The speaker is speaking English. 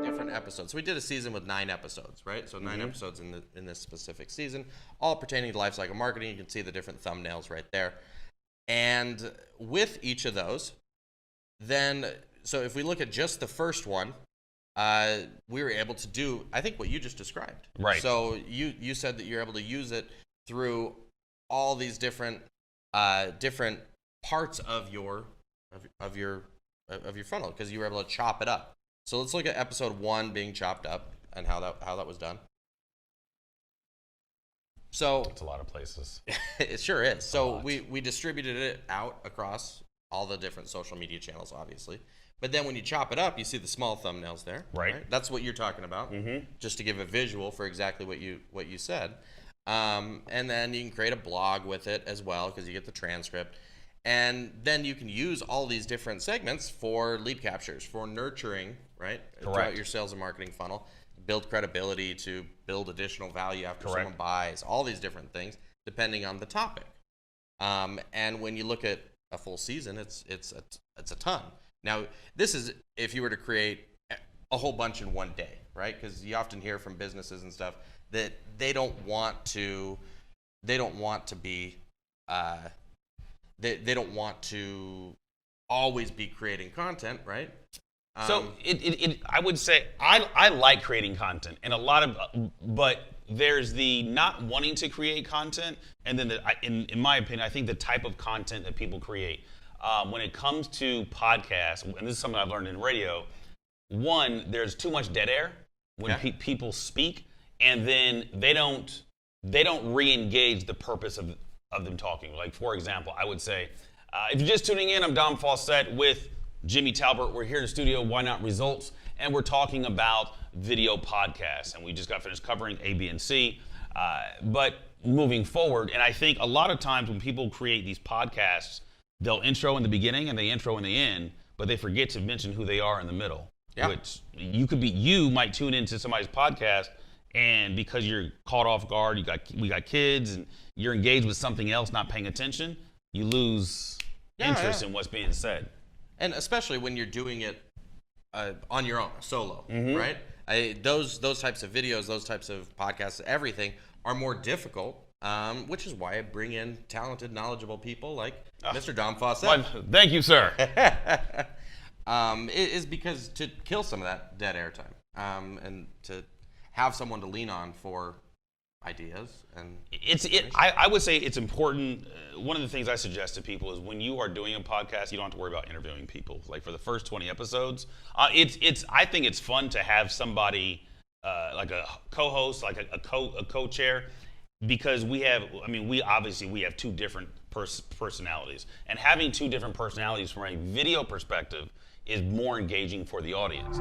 Different episodes. So we did a season with 9 episodes, right? So 9 episodes in this specific season, all pertaining to lifecycle marketing. You can see the different thumbnails right there. And with each of those, then, so if we look at just the first one, we were able to do, I think, what you just described. Right. So you said that you're able to use it through all these different different parts of your funnel, because you were able to chop it up. So let's look at episode 1 being chopped up and how that was done. So it's a lot of places. It sure is. So we distributed it out across all the different social media channels, obviously. But then when you chop it up, you see the small thumbnails there. Right. That's what you're talking about. Just to give a visual for exactly what you said. And then you can create a blog with it as well, because you get the transcript. And then you can use all these different segments for lead captures, for nurturing, right? Correct. Throughout your sales and marketing funnel. Build credibility, to build additional value after someone buys, all these different things, depending on the topic. And when you look at a full season, it's a ton. Now, this is if you were to create a whole bunch in one day, right? Because you often hear from businesses and stuff that they don't want to be, they don't want to always be creating content, right? So I would say I like creating content, and but there's the not wanting to create content, and then in my opinion, I think the type of content that people create. When it comes to podcasts, and this is something I've learned in radio, one, there's too much dead air when people speak, and then they don't re-engage the purpose of them talking. Like, for example, I would say, if you're just tuning in, I'm Dom Fawcett with Jimmy Talbert. We're here in the studio, Why Not Results, and we're talking about video podcasts, and we just got finished covering A, B, and C. But moving forward, and I think a lot of times when people create these podcasts, they'll intro in the beginning and they intro in the end, but they forget to mention who they are in the middle. Yeah. Which you might tune into somebody's podcast, and because you're caught off guard, we got kids, and you're engaged with something else, not paying attention, you lose interest in what's being said. And especially when you're doing it on your own, solo, right? Those types of videos, those types of podcasts, everything are more difficult, which is why I bring in talented, knowledgeable people like Mr. Dom Fawcett. Thank you, sir. Is because to kill some of that dead air time, and to have someone to lean on for ideas. And I would say it's important. One of the things I suggest to people is when you are doing a podcast, you don't have to worry about interviewing people. Like for the first 20 episodes, I think it's fun to have somebody like a co-host, like a co-chair, because we have two different personalities, and having two different personalities from a video perspective is more engaging for the audience.